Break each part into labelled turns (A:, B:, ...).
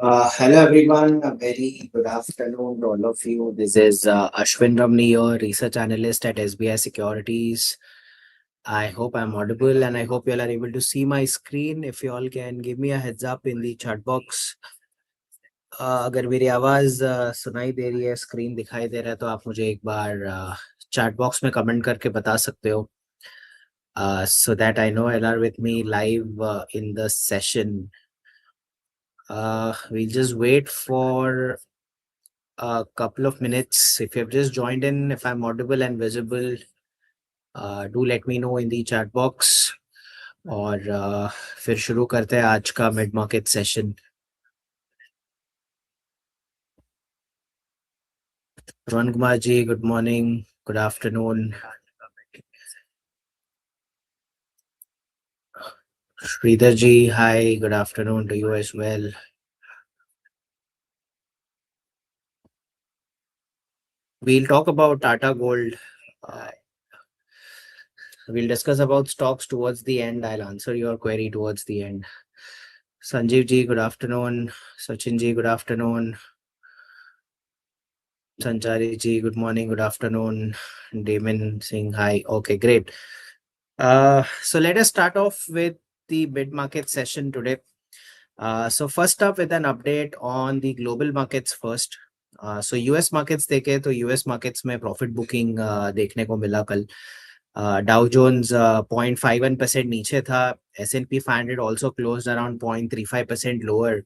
A: Hello everyone, a very good afternoon to all of you. This is Ashwin Ramani, your research analyst at SBI Securities. I hope I'm audible and I hope you all are able to see my screen. If you all can give me a heads up in the chat box. अगर मेरी आवाज सुनाई दे रही है, screen दिखाई दे रहा है तो आप मुझे एक बार चैट बॉक्स में कमेंट करके बता सकते हो. So that I know you're with me live in the session. We'll just wait for a couple of minutes. If you've just joined in, if I'm audible and visible, do let me know in the chat box. और फिर शुरू करते हैं आज का mid market session. Rohan Kumar ji, good morning, good afternoon. Sridhar ji, hi, good afternoon to you as well. We'll talk about Tata Gold. We'll discuss about stocks towards the end. I'll answer your query towards the end. Sanjeev ji, good afternoon. Sachin ji, good afternoon. Sanchari ji, good morning, good afternoon. Damon Singh, hi. Okay, great. So let us start off with the mid-market session today. So first up with an update on the global markets first. So US markets देखे तो US markets में profit booking देखने को मिला कल. Dow Jones 0.51% नीचे था. S&P 500 also closed around 0.35% lower.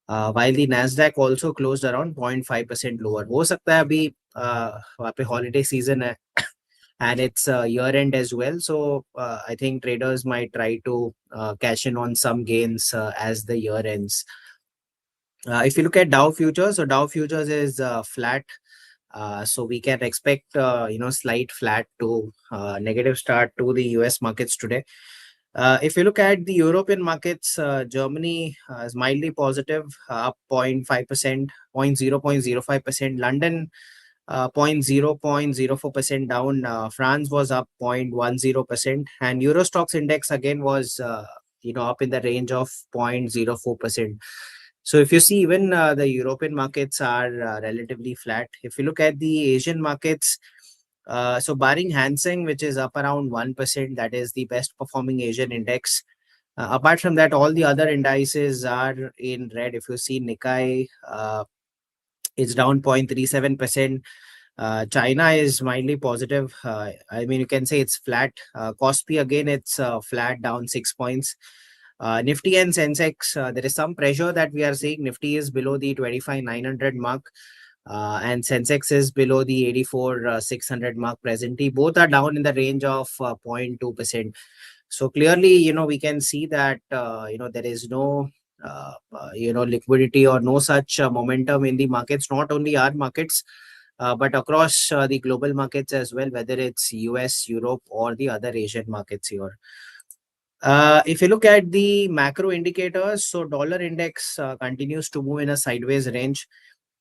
A: While the Nasdaq also closed around 0.5% lower. हो सकता है अभी वहाँ पे holiday season है and it's year end as well. So I think traders might try to cash in on some gains as the year ends. If you look at Dow futures, so Dow futures is flat. So we can expect slight flat to negative start to the US markets today. If you look at the European markets, Germany is mildly positive, up 0.5%, 0.05%. London 0.04% down. France was up 0.10%, and Eurostox index again was up in the range of 0.04%. So if you see, even the European markets are relatively flat. If you look at the Asian markets, so barring Hang Seng, which is up around 1%, that is the best performing Asian index. Apart from that, all the other indices are in red. If you see Nikkei, it's down 0.37%. China is mildly positive. I mean, you can say it's flat. Kospi again, it's flat, down 6 points. Nifty and Sensex, there is some pressure that we are seeing. Nifty is below the 25,900 mark. And Sensex is below the 84,600 mark presently. Both are down in the range of 0.2%. So clearly, we can see that, there is no, liquidity or no such momentum in the markets, not only our markets, but across the global markets as well, whether it's US, Europe, or the other Asian markets here. If you look at the macro indicators, so dollar index continues to move in a sideways range.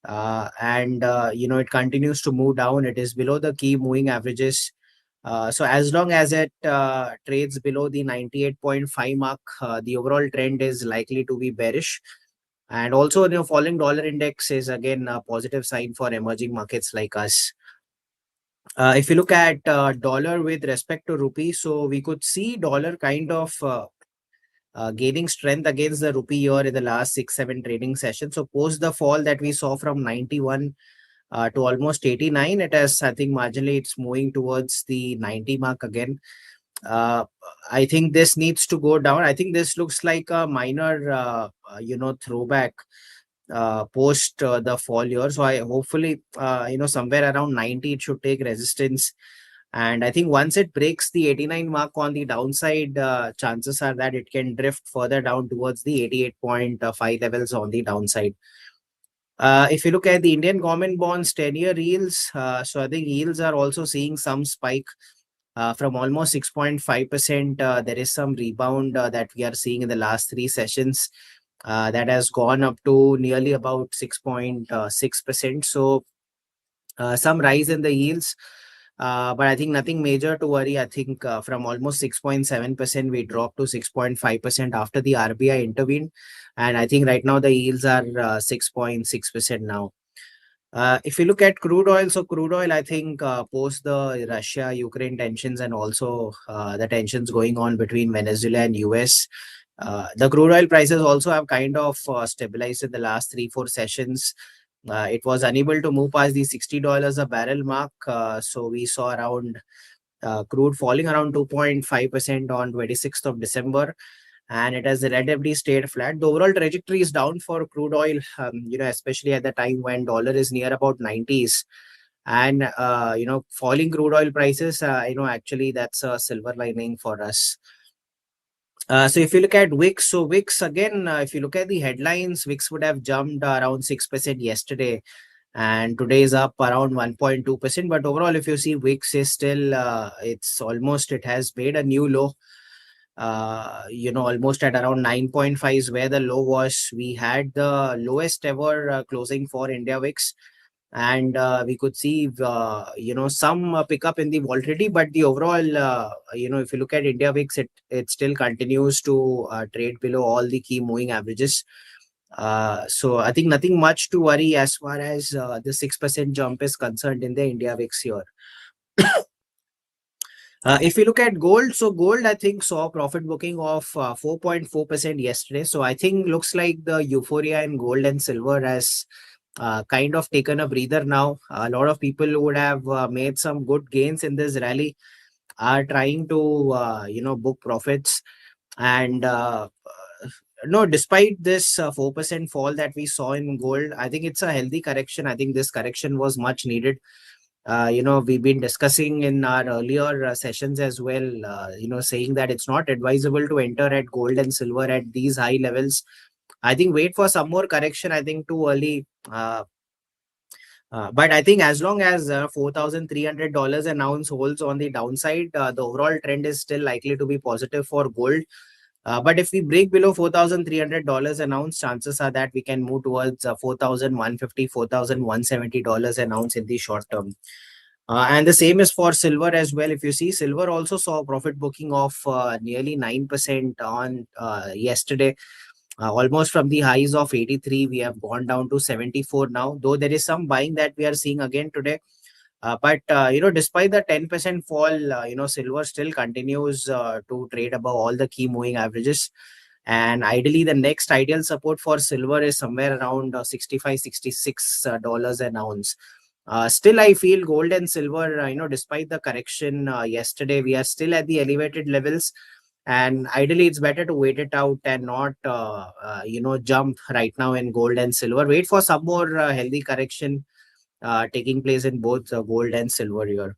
A: And it continues to move down. It is below the key moving averages. So as long as it trades below the 98.5 mark, the overall trend is likely to be bearish. And also, falling dollar index is again a positive sign for emerging markets like us. If you look at dollar with respect to rupee, so we could see dollar kind of gaining strength against the rupee here in the last 6-7 trading sessions. So post the fall that we saw from 91 to almost 89, it has, I think, marginally it's moving towards the 90 mark again. I think this needs to go down. I think this looks like a minor, throwback post the fall here. So I hopefully, somewhere around 90, it should take resistance. And I think once it breaks the 89 mark on the downside, chances are that it can drift further down towards the 88.5 levels on the downside. If you look at the Indian government bonds 10-year yields, so I think yields are also seeing some spike from almost 6.5%. There is some rebound that we are seeing in the last 3 sessions that has gone up to nearly about 6.6%. So some rise in the yields. But I think nothing major to worry. I think from almost 6.7%, we dropped to 6.5% after the RBI intervened. And I think right now the yields are 6.6% now. If you look at crude oil, so crude oil, I think post the Russia-Ukraine tensions and also the tensions going on between Venezuela and US, the crude oil prices also have kind of stabilized in the last 3-4 sessions. It was unable to move past the $60 a barrel mark. So we saw around crude falling around 2.5% on 26th of December, and it has relatively stayed flat. The overall trajectory is down for crude oil, especially at the time when dollar is near about 90s. And, falling crude oil prices, actually that's a silver lining for us. So if you look at VIX, so VIX again, if you look at the headlines, VIX would have jumped around 6% yesterday, and today is up around 1.2%. But overall, if you see, VIX is still, it has made a new low, almost at around 9.5 is where the low was. We had the lowest ever closing for India VIX, and we could see some pickup in the volatility, but the overall if you look at India VIX, it still continues to trade below all the key moving averages. So I think nothing much to worry as far as the 6% jump is concerned in the India VIX here. If you look at gold, so gold I think saw profit booking of 4.4% yesterday. So I think looks like the euphoria in gold and silver has kind of taken a breather now. A lot of people who would have made some good gains in this rally are trying to book profits. And no, despite this 4% fall that we saw in gold, I think it's a healthy correction. I think this correction was much needed. We've been discussing in our earlier sessions as well, saying that it's not advisable to enter at gold and silver at these high levels. I think wait for some more correction. I think too early. But I think as long as $4,300 an ounce holds on the downside, the overall trend is still likely to be positive for gold. But if we break below $4,300 an ounce, chances are that we can move towards $4,150, $4,170 an ounce in the short term. And the same is for silver as well. If you see, silver also saw profit booking of nearly 9% on yesterday. Almost from the highs of 83, we have gone down to 74 now, though there is some buying that we are seeing again today. But despite the 10% fall, silver still continues to trade above all the key moving averages. And ideally, the next ideal support for silver is somewhere around $65, $66 an ounce. Still, I feel gold and silver, despite the correction yesterday, we are still at the elevated levels. And ideally, it's better to wait it out and not, jump right now in gold and silver. Wait for some more healthy correction taking place in both gold and silver here.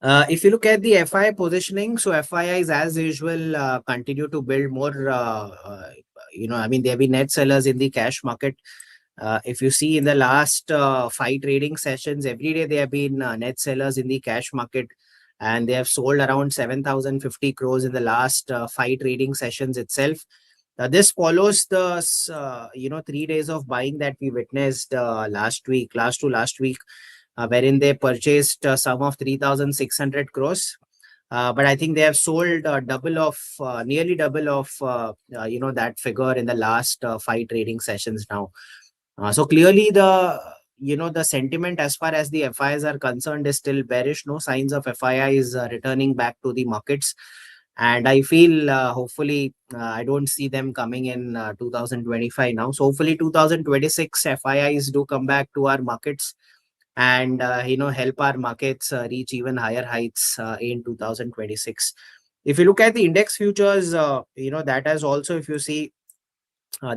A: If you look at the FI positioning, so FIIs as usual continue to build more, they have been net sellers in the cash market. If you see in the last 5 trading sessions, every day they have been net sellers in the cash market, and they have sold around 7,050 crores in the last 5 trading sessions itself. This follows the 3 days of buying that we witnessed last week, wherein they purchased a sum of 3,600 crores. But I think they have sold nearly double of that figure in the last 5 trading sessions now. So clearly the sentiment as far as the FIIs are concerned is still bearish. No signs of FIIs returning back to the markets. And I feel hopefully I don't see them coming in 2025 now. So hopefully 2026 FIIs do come back to our markets and help our markets reach even higher heights in 2026. If you look at the index futures, that has also, if you see,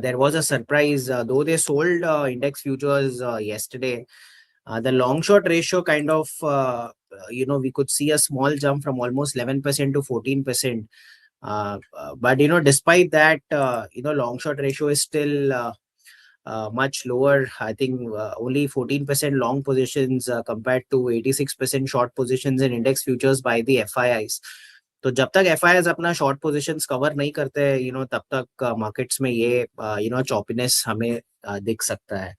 A: there was a surprise, though they sold index futures yesterday. The long short ratio kind of, we could see a small jump from almost 11% to 14%. But, despite that, long short ratio is still much lower. I think only 14% long positions compared to 86% short positions in index futures by the FIIs. तो जब तक FIIs अपना short positions cover नहीं करते तब तक markets में ये चॉपीनेस हमें दिख सकता है.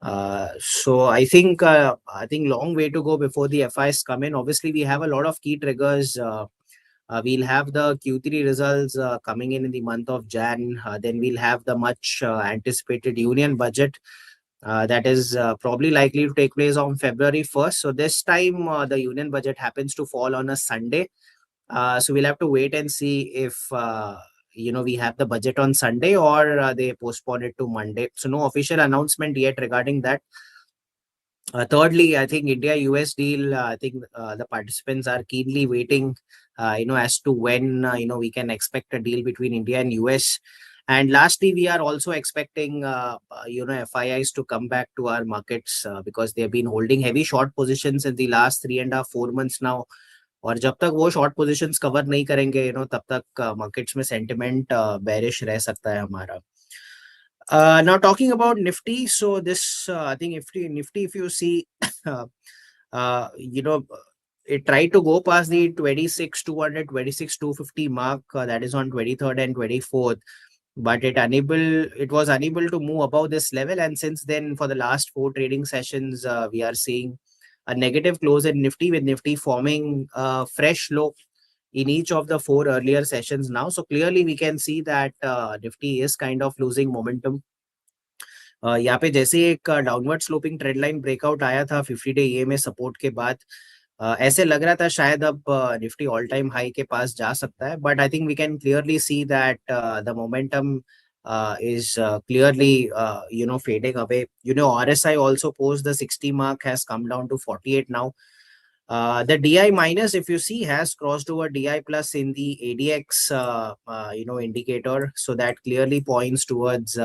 A: So I think long way to go before the FIs come in. Obviously, we have a lot of key triggers. We'll have the Q3 results coming in the month of Jan. Then we'll have the much anticipated union budget that is probably likely to take place on February 1st. So this time the union budget happens to fall on a Sunday. So we'll have to wait and see if we have the budget on Sunday or they postpone it to Monday. So no official announcement yet regarding that. Thirdly, I think India-US deal. I think the participants are keenly waiting, as to when we can expect a deal between India and US. And lastly, we are also expecting FIIs to come back to our markets because they have been holding heavy short positions in the last 3.5-4 months now. और जब तक वो short positions cover नहीं करेंगे तब तक markets में sentiment bearish रह सकता है हमारा. Now talking about Nifty, so this I think Nifty, if you see, uh, you know, it tried to go past the 26,200, 26,250 mark that is on 23rd and 24th, but it was unable to move above this level. And since then, for the last 4 trading sessions, we are seeing a negative close in Nifty, with Nifty forming a fresh low in each of the 4 earlier sessions now. So clearly we can see that Nifty is kind of losing momentum. यहाँ पे जैसे एक downward sloping trend line breakout आया था 50-डे EMA support के बाद, ऐसे लग रहा था शायद अब निफ्टी ऑल टाइम हाई के पास जा सकता है, but I think we can clearly see that the momentum is clearly fading away. RSI also post the 60 mark has come down to 48 now. The DI minus, if you see, has crossed over DI plus in the ADX indicator, so that clearly points towards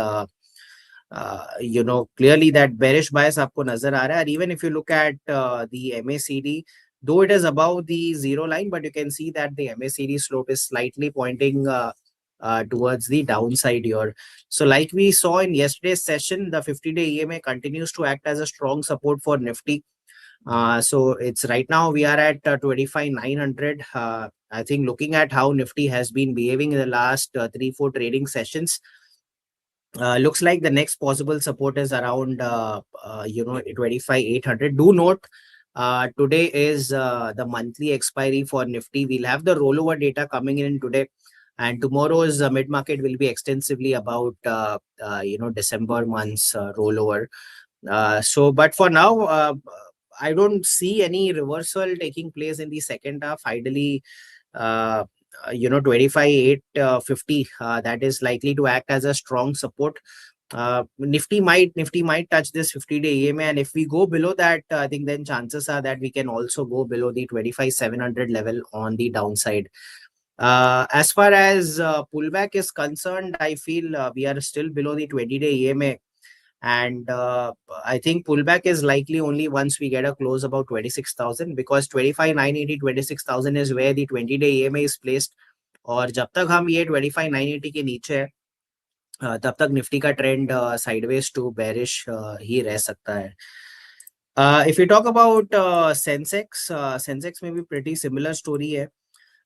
A: clearly that bearish bias आपको नजर आ रहा है. Even if you look at the MACD, though it is above the zero line, but you can see that the MACD slope is slightly pointing towards the downside here. So like we saw in yesterday's session, the 50-day EMA continues to act as a strong support for Nifty. So it's right now we are at 25,900. I think looking at how Nifty has been behaving in the last 3-4 trading sessions, looks like the next possible support is around 25,800. Do note, today is the monthly expiry for Nifty. We'll have the rollover data coming in today, and tomorrow's mid market will be extensively about December month's rollover. But for now, I don't see any reversal taking place in the second half. Ideally, 25,850 that is likely to act as a strong support. Nifty might touch this 50-day EMA, and if we go below that, I think then chances are that we can also go below the 25,700 level on the downside. As far as pullback is concerned, I feel we are still below the 20-day EMA. And I think pullback is likely only once we get a close about 26,000, because 25,980, 26,000 is where the 20-day EMA is placed. और जब तक हम ये 25,980 के नीचे है, तब तक निफ्टी का ट्रेंड साइडवेज टू बेरिश ही रह सकता है. If we talk about Sensex में भी pretty similar story है.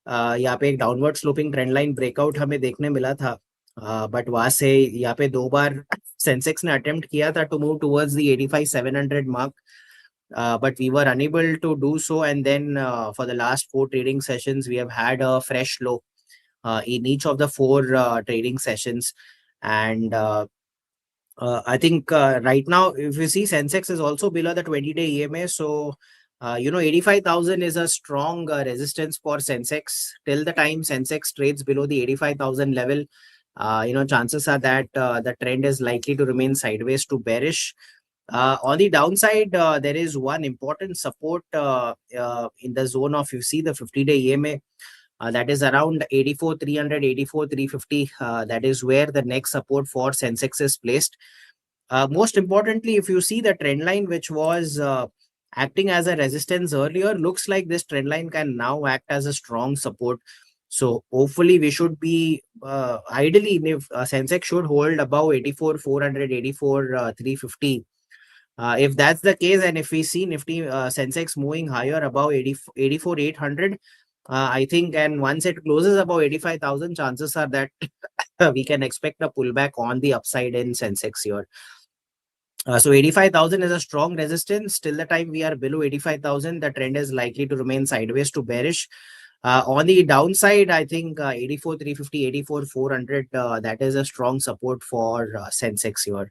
A: यहाँ पे एक downward sloping trend line breakout हमें देखने मिला था, बट वहां से यहाँ पे 2 बार सेंसेक्स ने अटेम्प्ट किया था to move towards the 85,700 mark, but we were unable to do so. And then for the last 4 trading sessions, we have had a fresh low in each of the 4 trading sessions. And I think right now, if you see, Sensex is also below the 20-day EMA. So 85,000 is a strong resistance for Sensex. Till the time Sensex trades below the 85,000 level, chances are that the trend is likely to remain sideways to bearish. On the downside, there is one important support in the zone of, you see, the 50-day EMA. That is around 84,300, 84,350. That is where the next support for Sensex is placed. Most importantly, if you see the trend line, which was acting as a resistance earlier, looks like this trend line can now act as a strong support. So hopefully we should be ideally, if Sensex should hold above 84,400, 84,350. If that's the case, and if we see Nifty Sensex moving higher above 84,800, I think, and once it closes above 85,000, chances are that we can expect a pullback on the upside in Sensex here. So 85,000 is a strong resistance. Till the time we are below 85,000, the trend is likely to remain sideways to bearish. On the downside, I think 84,350, 84,400, that is a strong support for Sensex here.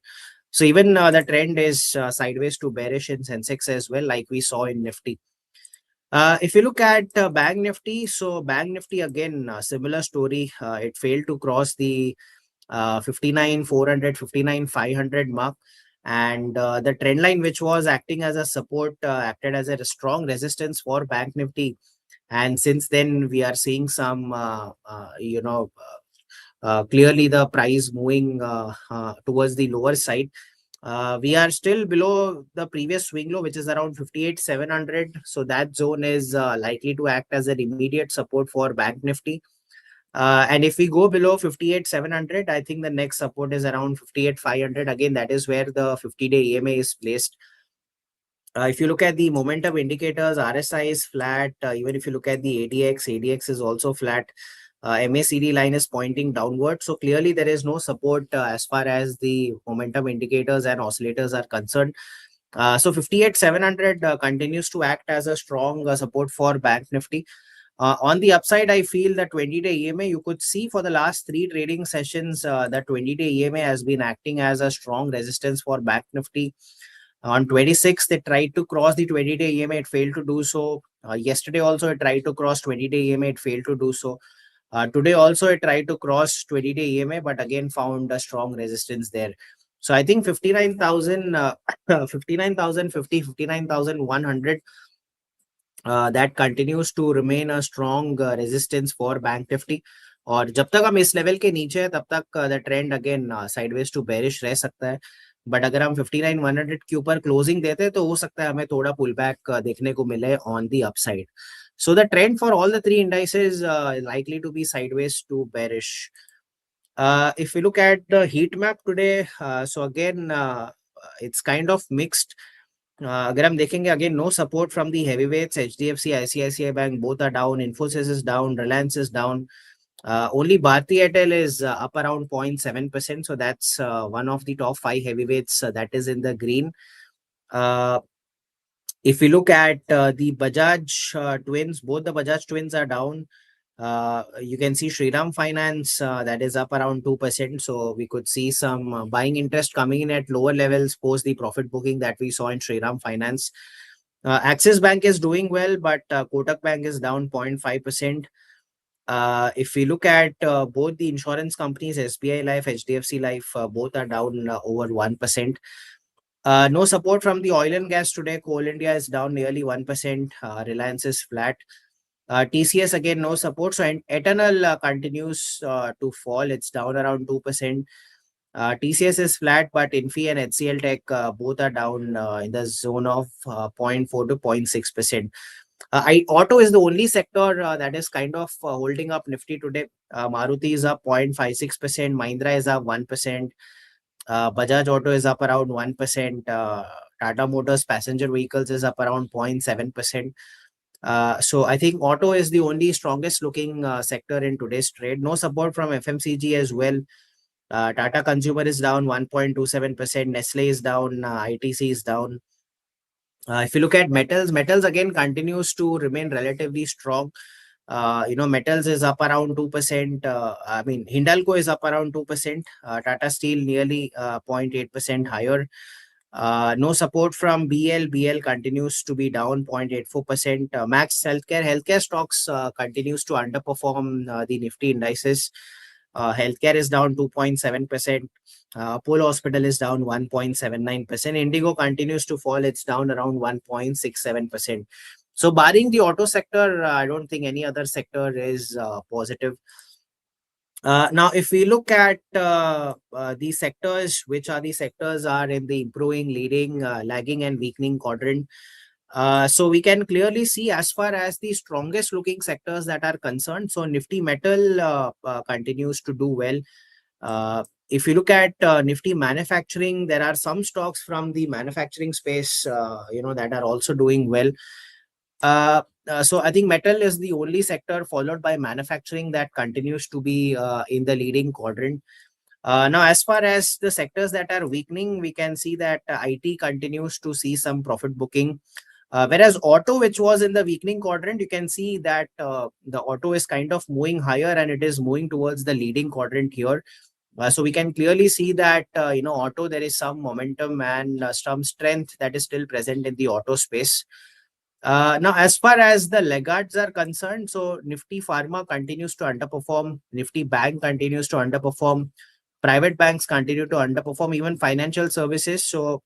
A: So even the trend is sideways to bearish in Sensex as well, like we saw in Nifty. If you look at Bank Nifty, so Bank Nifty again, similar story. It failed to cross the 59,400, 59,500 mark. And the trend line, which was acting as a support, acted as a strong resistance for Bank Nifty. And since then, we are seeing some, clearly the price moving towards the lower side. We are still below the previous swing low, which is around 58,700. So that zone is likely to act as an immediate support for Bank Nifty. And if we go below 58,700, I think the next support is around 58,500. Again, that is where the 50-day EMA is placed. If you look at the momentum indicators, RSI is flat. Even if you look at the ADX is also flat. MACD line is pointing downward. So clearly there is no support as far as the momentum indicators and oscillators are concerned. So 58,700 continues to act as a strong support for Bank Nifty. On the upside, I feel that 20-day EMA, you could see for the last three trading sessions, the 20-day EMA has been acting as a strong resistance for Bank Nifty. On 26th, they tried to cross the 20-day EMA, it failed to do so. Yesterday also, it tried to cross 20-day EMA, it failed to do so. Today also, it tried to cross 20-day EMA, but again found a strong resistance there. So I think 59,000, 59,050, 59,100, that continues to remain a strong resistance for Bank Nifty. और जब तक हम इस level के नीचे है तब तक the trend again sideways to bearish रह सकता है. बट अगर हम 59,100 के ऊपर क्लोजिंग देते हैं तो हो सकता है हमें थोड़ा पुल बैक देखने को मिले on the upside. So the trend for all the three indices is likely to be sideways to bearish. If we look at the heat map today, so again it's kind of mixed. अगर हम देखेंगे again no support from the heavyweights. HDFC, ICICI bank both are down. Infosys is down. Reliance is down. Only Bharti Airtel is up around 0.7%. So that's one of the top five heavyweights that is in the green. If we look at the Bajaj twins, both the Bajaj twins are down. You can see Shriram Finance that is up around 2%. So we could see some buying interest coming in at lower levels post the profit booking that we saw in Shriram Finance. Axis Bank is doing well, but Kotak Bank is down 0.5%. If we look at both the insurance companies, SBI Life, HDFC Life, both are down over 1%. No support from the oil and gas today. Coal India is down nearly 1%. Reliance is flat. TCS again no support. So Eternal continues to fall. It's down around 2%. TCS is flat, but Infi and HCL Tech both are down in the zone of 0.4 to 0.6%. Auto is the only sector that is kind of holding up Nifty today. Maruti is up 0.56%. Mahindra is up 1%. Bajaj Auto is up around 1%. Tata Motors passenger vehicles is up around 0.7%. So I think auto is the only strongest looking sector in today's trade. No support from FMCG as well. Tata Consumer is down 1.27%. Nestle is down. ITC is down. If you look at metals again continues to remain relatively strong. Metals is up around 2%. I mean, Hindalco is up around 2%. Tata Steel nearly 0.8% higher. No support from BL. BL continues to be down 0.84%. Max Healthcare stocks continues to underperform the Nifty indices. Healthcare is down 2.7%. Apollo Hospital is down 1.79%. Indigo continues to fall. It's down around 1.67%. So barring the auto sector, I don't think any other sector is positive. Now, if we look at these sectors, which are the sectors are in the improving, leading, lagging and weakening quadrant. So we can clearly see as far as the strongest looking sectors that are concerned. So Nifty Metal continues to do well. If you look at Nifty Manufacturing, there are some stocks from the manufacturing space, that are also doing well. So I think metal is the only sector followed by manufacturing that continues to be in the leading quadrant. Now, as far as the sectors that are weakening, we can see that IT continues to see some profit booking. Whereas auto, which was in the weakening quadrant, you can see that the auto is kind of moving higher and it is moving towards the leading quadrant here. So we can clearly see that auto, there is some momentum and some strength that is still present in the auto space. Now, as far as the laggards are concerned, so Nifty Pharma continues to underperform, Nifty Bank continues to underperform, private banks continue to underperform, even financial services. So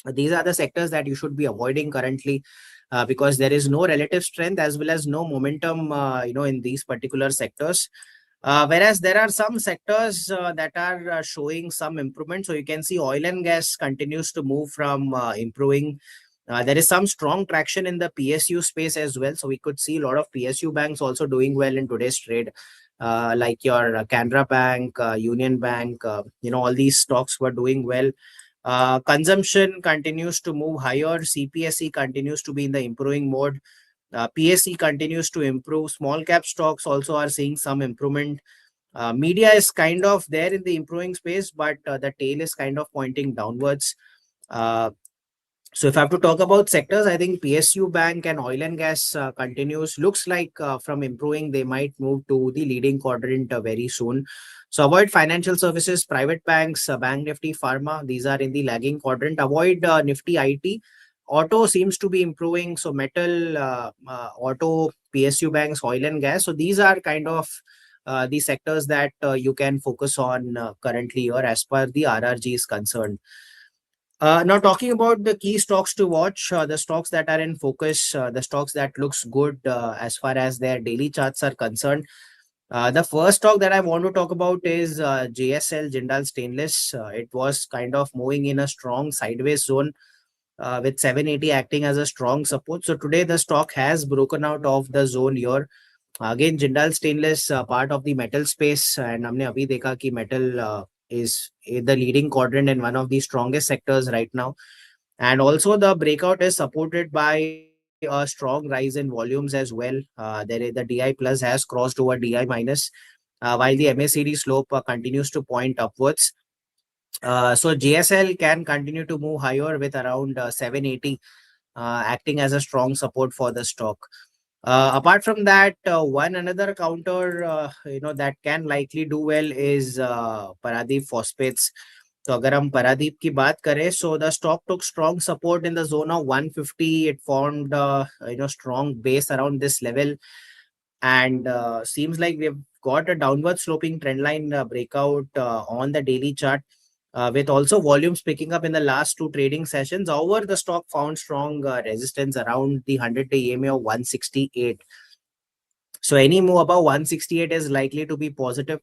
A: these are the sectors that you should be avoiding currently, because there is no relative strength as well as no momentum, in these particular sectors. Whereas there are some sectors that are showing some improvement. So you can see oil and gas continues to move from improving. There is some strong traction in the PSU space as well. So we could see a lot of PSU banks also doing well in today's trade, like your Canara Bank, Union Bank. All these stocks were doing well. Consumption continues to move higher. CPSE continues to be in the improving mode. PSE continues to improve. Small cap stocks also are seeing some improvement. Media is kind of there in the improving space, but the tail is kind of pointing downwards. So if I have to talk about sectors, I think PSU Bank and oil and gas continues. Looks like from improving, they might move to the leading quadrant very soon. So avoid financial services, private banks, Bank Nifty, Pharma. These are in the lagging quadrant. Avoid Nifty IT. Auto seems to be improving. So metal, auto, PSU banks, oil and gas. So these are kind of the sectors that you can focus on currently, or as per the RRG is concerned. Now talking about the key stocks to watch, the stocks that are in focus, the stocks that looks good as far as their daily charts are concerned. The first stock that I want to talk about is JSL, Jindal Stainless. It was kind of moving in a strong sideways zone with 780 acting as a strong support. So today the stock has broken out of the zone here. Again, Jindal Stainless part of the metal space, and हमने अभी देखा कि metal is the leading quadrant and one of the strongest sectors right now. And also the breakout is supported by a strong rise in volumes as well. The DI plus has crossed over DI minus, while the MACD slope continues to point upwards. So JSL can continue to move higher with around 780 acting as a strong support for the stock. Apart from that, one another counter that can likely do well is Paradeep Phosphates. So अगर हम Paradeep की बात करें, so the stock took strong support in the zone of 150. It formed strong base around this level, and seems like we've got a downward sloping trend line breakout on the daily chart. With also volumes picking up in the last two trading sessions. However, the stock found strong resistance around the 100-day EMA of 168. So any move above 168 is likely to be positive,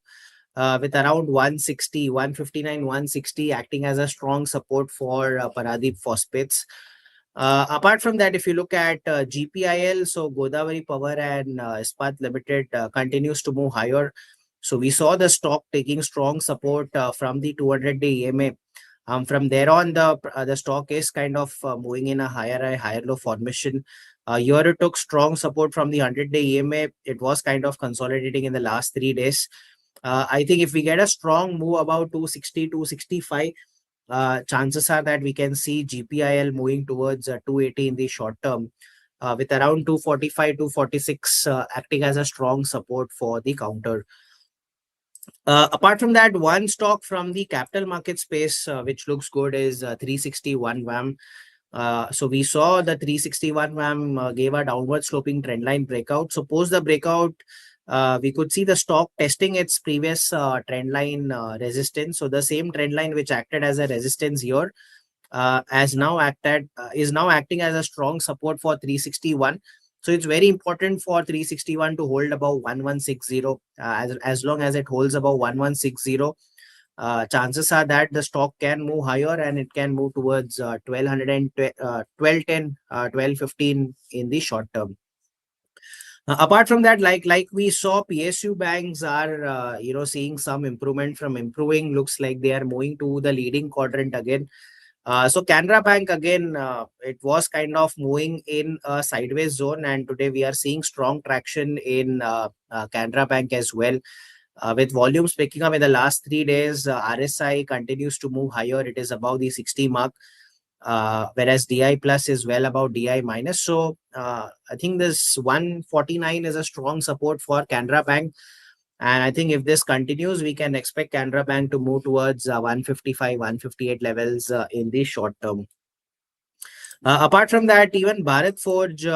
A: with around 160, 159, 160 acting as a strong support for Paradeep Phosphates. Apart from that, if you look at GPIL, so Godavari Power and Ispat Limited continues to move higher. So we saw the stock taking strong support from the 200-day EMA. From there on, the stock is kind of moving in a higher low formation. Here it took strong support from the 100-day EMA. It was kind of consolidating in the last 3 days. I think if we get a strong move about 260, 265, chances are that we can see GPIL moving towards 280 in the short term, with around 245, 246 acting as a strong support for the counter. Apart from that, one stock from the capital market space which looks good is 361 WAM. So we saw the 361 WAM gave a downward sloping trendline breakout. So post the breakout, we could see the stock testing its previous trendline resistance. So the same trendline which acted as a resistance here is now acting as a strong support for 361. So it's very important for 361 to hold above 1160. As long as it holds above 1160, chances are that the stock can move higher and it can move towards 1210, 1215 in the short term. Apart from that, like we saw, PSU banks are seeing some improvement from improving. Looks like they are moving to the leading quadrant again. So Canara Bank again, it was kind of moving in a sideways zone, and today we are seeing strong traction in Canara Bank as well. With volumes picking up in the last 3 days, RSI continues to move higher. It is above the 60 mark, whereas DI plus is well above DI minus. So I think this 149 is a strong support for Canara Bank. And I think if this continues, we can expect Canara Bank to move towards 155, 158 levels in the short term. Apart from that, even Bharat Forge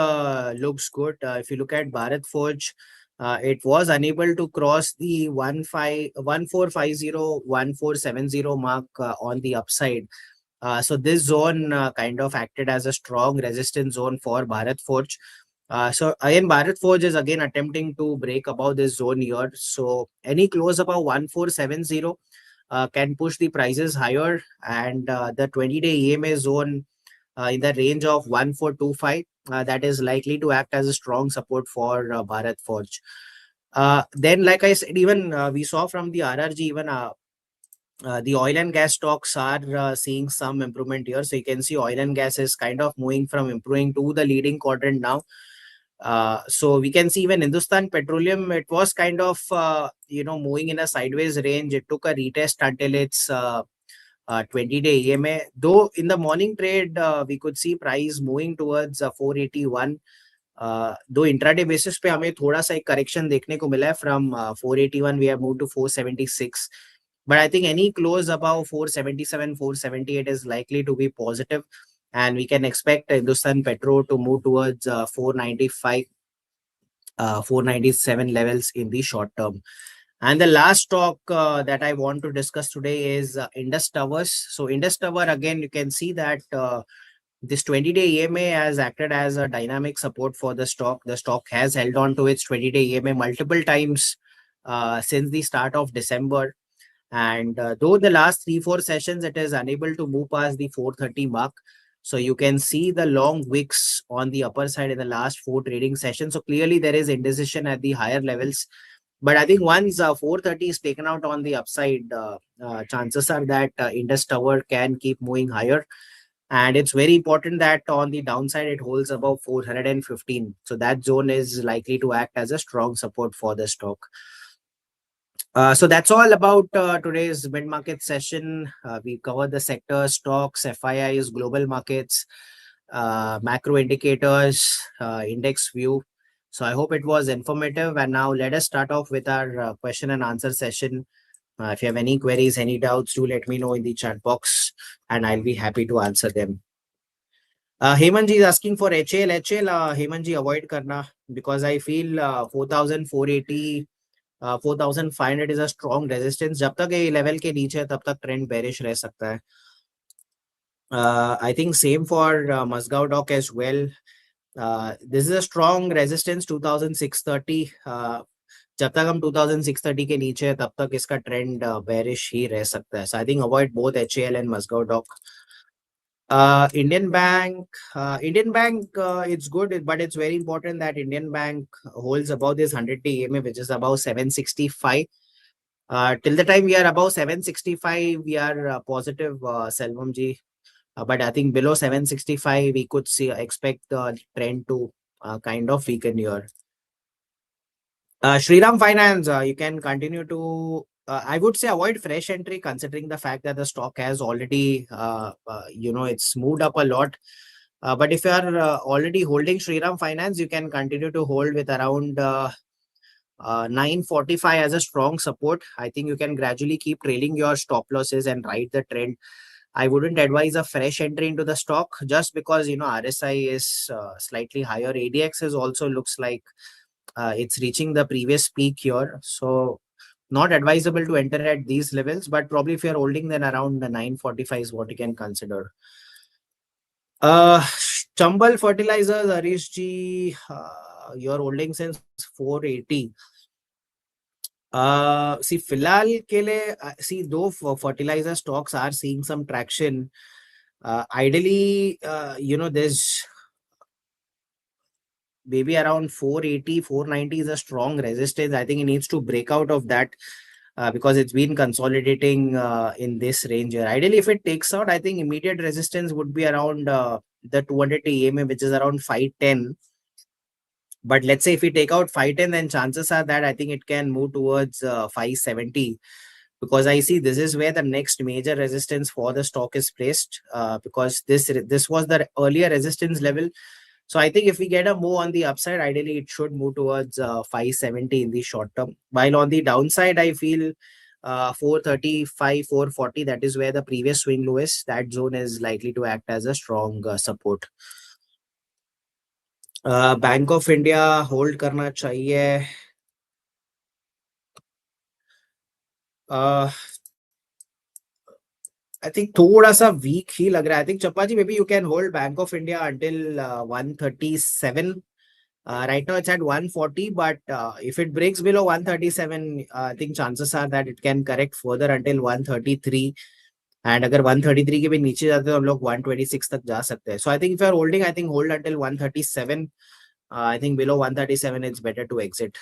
A: looks good. If you look at Bharat Forge, it was unable to cross the 1450, 1470 mark on the upside. So this zone kind of acted as a strong resistance zone for Bharat Forge. So again, Bharat Forge is again attempting to break above this zone here. So any close above 1470 can push the prices higher, and the 20-day EMA zone in the range of 1425 that is likely to act as a strong support for Bharat Forge. Then, like I said, even we saw from the RRG, even the oil and gas stocks are seeing some improvement here. So you can see oil and gas is kind of moving from improving to the leading quadrant now. So we can see even Hindustan Petroleum, it was kind of moving in a sideways range. It took a retest until its 20-day EMA. Though in the morning trade, we could see price moving towards 481. Though intraday basis पे हमें थोड़ा सा एक correction देखने को मिला है from 481 we have moved to 476. But I think any close above 477, 478 is likely to be positive, and we can expect Hindustan Petro to move towards 495, 497 levels in the short term. And the last stock that I want to discuss today is Indus Towers. So Indus Tower, again, you can see that this 20-day EMA has acted as a dynamic support for the stock. The stock has held on to its 20-day EMA multiple times since the start of December. And though the last 3-4 sessions, it is unable to move past the 430 mark. So you can see the long wicks on the upper side in the last 4 trading sessions. So clearly there is indecision at the higher levels. But I think once 430 is taken out on the upside, chances are that Indus Tower can keep moving higher. And it's very important that on the downside, it holds above 415. So that zone is likely to act as a strong support for the stock. So that's all about today's mid-market session. We covered the sector, stocks, FIIs, global markets, macro indicators, index view. So I hope it was informative. And now let us start off with our question and answer session. If you have any queries, any doubts, do let me know in the chat box and I'll be happy to answer them. Hemanji is asking for HL. Hemanji, avoid karna because I feel 4,480, 4,500 is a strong resistance. जब तक ये level के नीचे है तब तक trend bearish रह सकता है. I think same for Mazgaon Dock as well. This is a strong resistance 2,630. जब तक हम 2,630 के नीचे है तब तक इसका trend bearish ही रह सकता है. So I think avoid both HAL and Mazgaon Dock. Indian Bank, it's good, but it's very important that Indian Bank holds above this 100-day EMA, which is above 765. Till the time we are above 765, we are positive, Selvam ji. But I think below 765, we could expect the trend to kind of weaken here. Shriram Finance, you can continue to, I would say avoid fresh entry considering the fact that the stock has already, it's moved up a lot. But if you are already holding Shriram Finance, you can continue to hold with around 945 as a strong support. I think you can gradually keep trailing your stop losses and ride the trend. I wouldn't advise a fresh entry into the stock just because, RSI is slightly higher. ADX is also looks like it's reaching the previous peak here. So not advisable to enter at these levels, but probably if you're holding then around the 945 is what you can consider. Chambal Fertilizers, Harish ji, you're holding since 480. See, फिलहाल के लिए, see, though fertilizer stocks are seeing some traction, ideally, there's maybe around 480, 490 is a strong resistance. I think it needs to break out of that because it's been consolidating in this range here. Ideally, if it takes out, I think immediate resistance would be around the 200 EMA, which is around 510. But let's say if we take out 510, then chances are that I think it can move towards 570, because I see this is where the next major resistance for the stock is placed, because this was the earlier resistance level. So I think if we get a move on the upside, ideally it should move towards 570 in the short term. While on the downside, I feel 435, 440, that is where the previous swing low is. That zone is likely to act as a strong support. Bank of India hold करना चाहिए. I think थोड़ा सा week ही लग रहा है. I think चप्पा जी, maybe you can hold Bank of India until 137. Right now it's at 140, but if it breaks below 137, I think chances are that it can correct further until 133. And अगर 133 के भी नीचे जाते तो हम लोग 126 तक जा सकते हैं. So I think if you are holding, I think hold until 137. I think below 137 it's better to exit.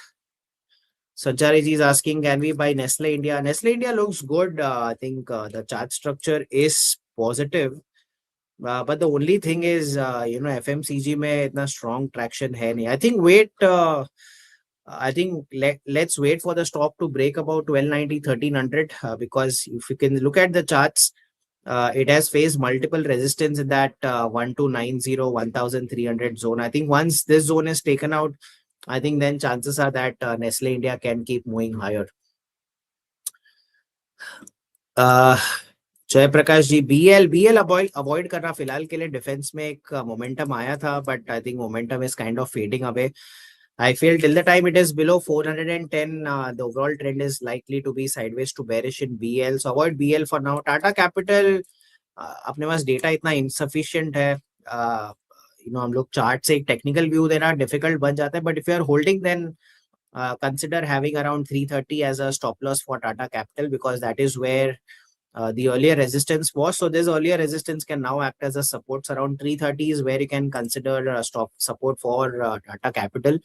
A: Sanchari ji is asking, can we buy Nestle India? Nestle India looks good. I think the chart structure is positive. But the only thing is, FMCG में इतना strong traction है नहीं. I think let's wait for the stock to break about 1290, 1300, because if you can look at the charts, it has faced multiple resistance in that 1290, 1300 zone. I think once this zone is taken out, I think then chances are that Nestle India can keep moving higher. जय Prakash ji, BL avoid करना फिलहाल के लिए. Defence में एक momentum आया था, but I think momentum is kind of fading away. I feel till the time it is below 410, the overall trend is likely to be sideways to bearish in BL. So avoid BL for now. Tata Capital, अपने पास data इतना insufficient है. हम लोग chart से एक technical view देना difficult बन जाता है. But if you are holding, then consider having around 330 as a stop loss for Tata Capital, because that is where the earlier resistance was. So this earlier resistance can now act as a support. Around 330 is where you can consider stop support for Tata Capital.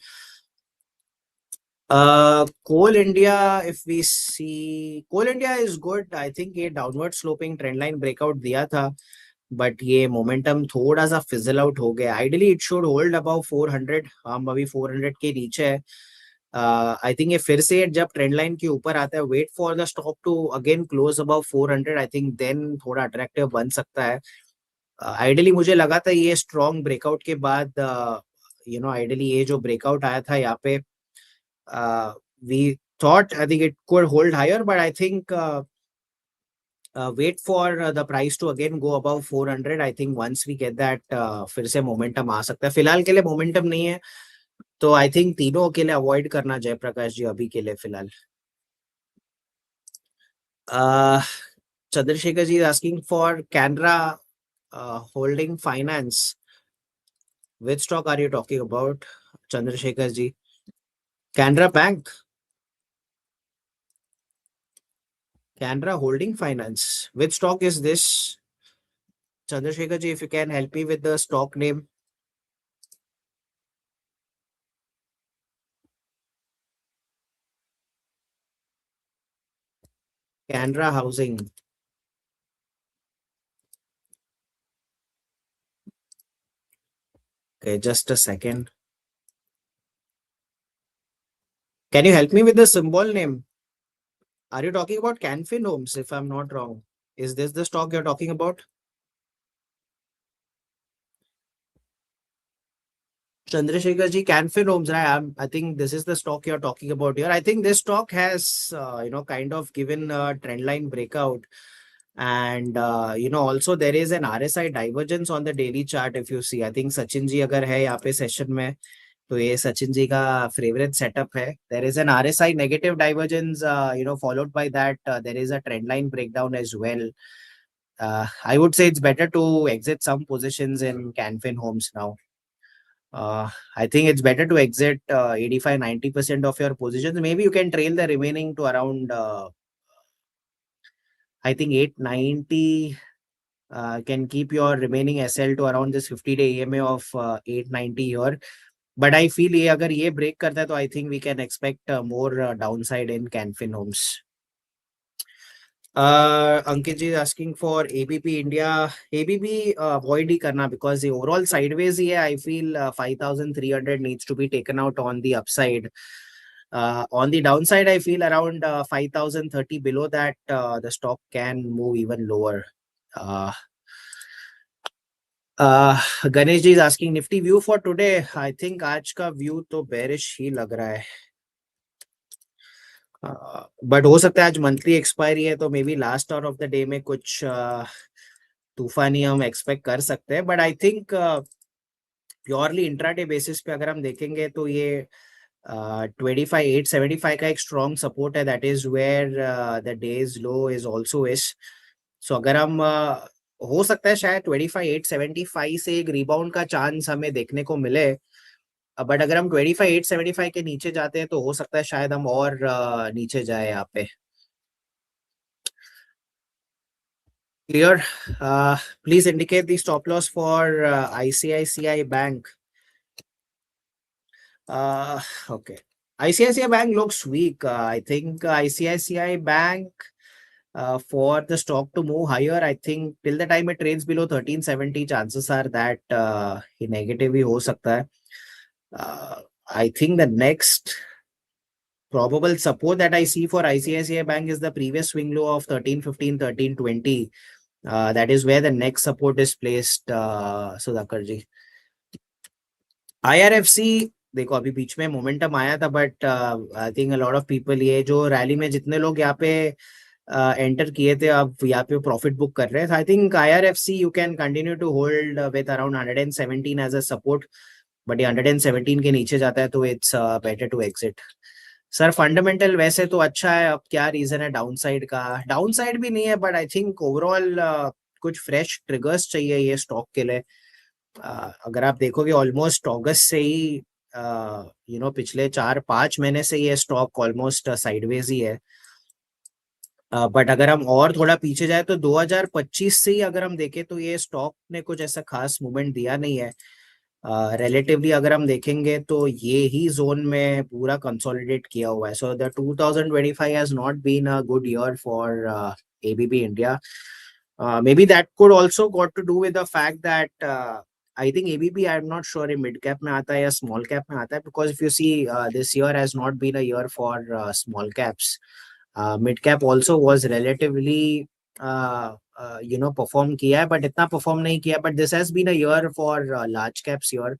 A: Coal India, if we see, Coal India is good. I think ये downward sloping trend line breakout दिया था, but ये momentum थोड़ा सा fizzle out हो गया. Ideally it should hold above 400. हम अभी 400 के नीचे है. आई थिंक ये फिर से जब ट्रेंड लाइन के ऊपर आता है, wait for the stock to again close above 400. I think then थोड़ा अट्रैक्टिव बन सकता है. आइडियली मुझे लगा था ये स्ट्रॉन्ग ब्रेकआउट के बाद, आइडियली ये जो ब्रेकआउट आया था यहाँ पे, we thought I think it could hold higher, but I think wait for the price to again go above 400. I think once we get that, फिर से मोमेंटम आ सकता है. फिलहाल के लिए मोमेंटम नहीं है, तो आई थिंक तीनों के लिए अवॉइड करना जयप्रकाश जी अभी के लिए फिलहाल. Chandrashekhar ji asking for Canara holding finance. Which stock are you talking about Chandrashekhar ji? Canara bank, Canara holding finance, which stock is this? Chandrashekhar ji, if you can help me with the stock name. Canara Housing. Okay, just a second. Can you help me with the symbol name? Are you talking about Canfin Homes, if I'm not wrong? Is this the stock you're talking about? Chandrasekhar ji, Canfin Homes, right? I think this is the stock you're talking about here. I think this stock has, kind of given a trend line breakout. And, also there is an RSI divergence on the daily chart. If you see, I think Sachin ji अगर है यहाँ पे session में, तो ये सचिन जी का favourite setup है. There is an RSI negative divergence, followed by that there is a trend line breakdown as well. I would say it's better to exit some positions in Canfin Homes now. I think it's better to exit 85-90% of your positions. Maybe you can trail the remaining to around, I think 890. Can keep your remaining SL to around this 50-day EMA of 890 here. But I feel ये अगर ये break करता है, तो I think we can expect more downside in Canfin Homes. Ankit ji is asking for ABP India. ABP avoid ही करना because the overall sideways ही है. I feel 5,300 needs to be taken out on the upside. On the downside, I feel around 5,030 below that the stock can move even lower. Uh, Ganesh ji is asking Nifty view for today. I think आज का view तो bearish ही लग रहा है. But हो सकता है आज मंथली एक्सपायरी है तो maybe last hour of the day में कुछ तूफानी हम एक्सपेक्ट कर सकते हैं. But I think purely intraday basis पे अगर हम देखेंगे तो ये 25,875 का एक स्ट्रॉन्ग सपोर्ट है. That is where the day's low is also is. So अगर हम हो सकता है शायद 25,875 से एक रिबाउंड का चांस हमें देखने को मिले. बट अगर हम 25,875 के नीचे जाते हैं तो हो सकता है शायद हम और नीचे जाए यहाँ पे. Clear. Please indicate the stop loss for ICICI Bank. Okay. ICICI Bank looks weak. I think ICICI Bank for the stock to move higher, I think till the time it trades below 1370, chances are that negative ही हो सकता है. I think the next probable support that I see for ICICI Bank is the previous swing low of 1315, 1320. That is where the next support is placed. Sudhakar ji. IRFC देखो अभी बीच में momentum आया था but I think a lot of people ये जो rally में जितने लोग यहाँ पे एंटर किए थे अब यहाँ पे प्रॉफिट बुक कर रहे हैं. I think IRFC you can continue to hold with around 117 as a support. But ये 117 के नीचे जाता है तो it's better to exit. Sir fundamental वैसे तो अच्छा है. अब क्या रीजन है डाउनसाइड का? डाउनसाइड भी नहीं है बट आई थिंक ओवरऑल कुछ फ्रेश ट्रिगर्स चाहिए ये स्टॉक के लिए. अगर आप देखोगे ऑलमोस्ट अगस्त से ही पिछले 4-5 महीने से ये स्टॉक ऑलमोस्ट साइडवेज ही है. बट अगर हम और थोड़ा पीछे जाए तो 2025 से ही अगर हम देखें तो ये स्टॉक ने कुछ ऐसा खास मूवमेंट दिया नहीं है. रिलेटिवली अगर हम देखेंगे तो ये ही जोन में पूरा कंसोलिडेट किया हुआ है. So the 2025 has not been a good year for ABB India. Maybe that could also got to do with the fact that I think ABB, I'm not sure in mid cap में आता है या small cap में आता है, because if you see this year has not been a year for small caps. Mid cap also was relatively perform किया है but इतना perform नहीं किया. But this has been a year for large caps here.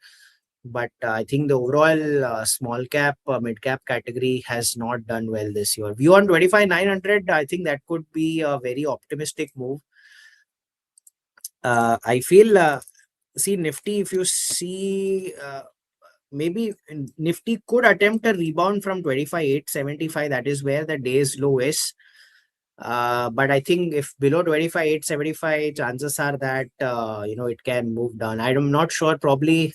A: But I think the overall small cap, mid cap category has not done well this year. View on 25,900, I think that could be a very optimistic move. I feel, see Nifty, if you see, maybe Nifty could attempt a rebound from 25,875. That is where the day's low is. But I think if below 25,875, chances are that, it can move down. I'm not sure, probably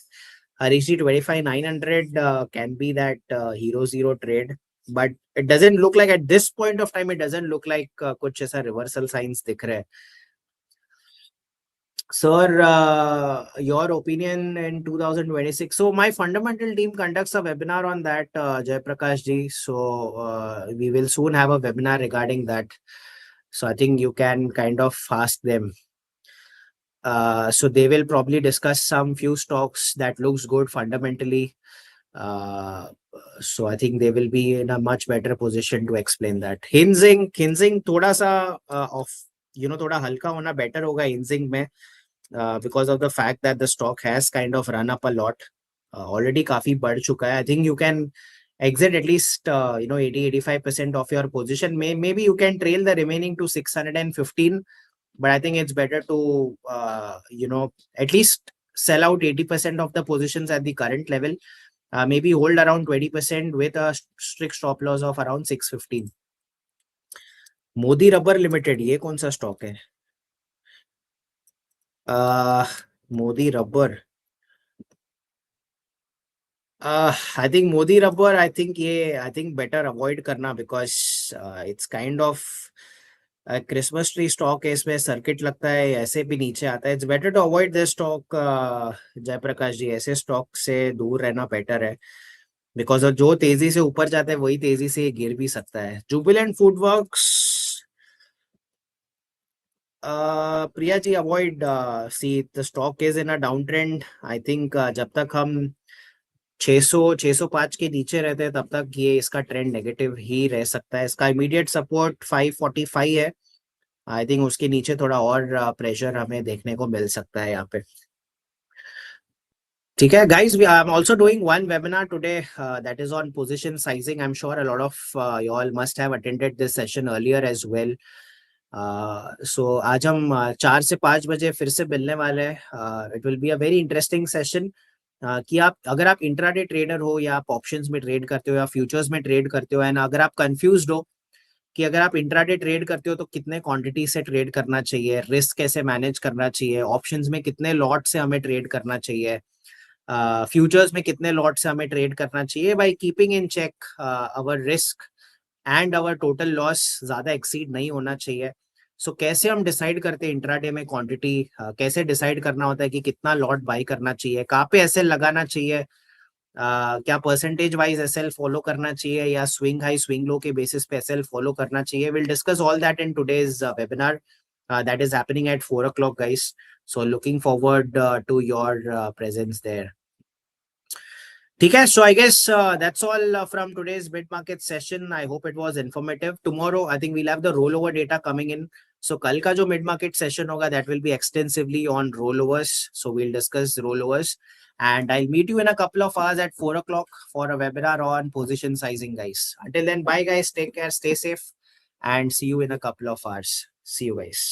A: Harishji 25,900 can be that hero zero trade. But it doesn't look like at this point of time, it doesn't look like कुछ ऐसा reversal signs दिख रहे हैं. Sir, your opinion in 2026. So my fundamental team conducts a webinar on that, Jay Prakash ji. So we will soon have a webinar regarding that. So I think you can kind of ask them. So they will probably discuss some few stocks that looks good fundamentally. So I think they will be in a much better position to explain that. Hinsing थोड़ा सा थोड़ा हल्का होना better होगा Hinsing में. Because of the fact that the stock has kind of run up a lot. Already काफी बढ़ चुका है. I think you can exit at least 80-85% of your position. Maybe you can trail the remaining to 615, but I think it's better to at least sell out 80% of the positions at the current level. Maybe hold around 20% with a strict stop loss of around 615. Modi rubber limited ये कौन सा stock है? Modi rubber. I think Modi rubber, I think better avoid करना because it's kind of Christmas tree stock है. इसमें circuit लगता है, ऐसे भी नीचे आता है. It's better to avoid this stock, Jayaprakash जी. ऐसे स्टॉक से दूर रहना बेटर है because जो तेजी से ऊपर जाता है वही तेजी से गिर भी सकता है. Jubilant Foodworks Priya ji, avoid see the stock is in a down trend. I think जब तक हम 600 605 के नीचे रहते हैं तब तक ये इसका ट्रेंड नेगेटिव ही रह सकता है। इसका इमीडिएट सपोर्ट 545 है। आई थिंक उसके नीचे थोड़ा और प्रेशर हमें देखने को मिल सकता है यहाँ पे। ठीक है guys, I am also doing one webinar today that is on position sizing. I am sure a lot of you all must have attended this session earlier as well. So आज हम 4 से 5 बजे फिर से मिलने वाले हैं। It will be a very interesting session कि आप अगर आप इंट्राडे ट्रेडर हो या आप ऑप्शंस में ट्रेड करते हो या फ्यूचर्स में ट्रेड करते हो, एंड अगर आप कंफ्यूज्ड हो कि अगर आप इंट्राडे ट्रेड करते हो तो कितने क्वांटिटी से ट्रेड करना चाहिए, रिस्क कैसे मैनेज करना चाहिए, ऑप्शंस में कितने लॉट से हमें ट्रेड करना चाहिए, फ्यूचर्स में कितने लॉट से हमें ट्रेड करना चाहिए, by keeping in check our risk and our total loss ज्यादा एक्सीड नहीं होना चाहिए। सो कैसे हम डिसाइड करते हैं इंट्राडे में क्वांटिटी, कैसे डिसाइड करना होता है कि कितना लॉट बाई करना चाहिए, कहाँ पे एसएल लगाना चाहिए, क्या परसेंटेज वाइज एसएल फॉलो करना चाहिए या स्विंग हाई स्विंग लो के बेसिस पे एसएल फॉलो करना चाहिए। Will discuss all that in today's webinar that is happening at 4 o'clock guys. So looking forward to your presence there. ठीक है, so I guess that's all from today's mid market session. I hope it was informative. Tomorrow I think we'll have the rollover data coming in. So कल का जो mid market session होगा that will be extensively on rollovers. So we'll discuss rollovers and I'll meet you in a couple of hours at 4 o'clock for a webinar on position sizing, guys. Until then, bye guys, take care, stay safe, and see you in a couple of hours. See you guys.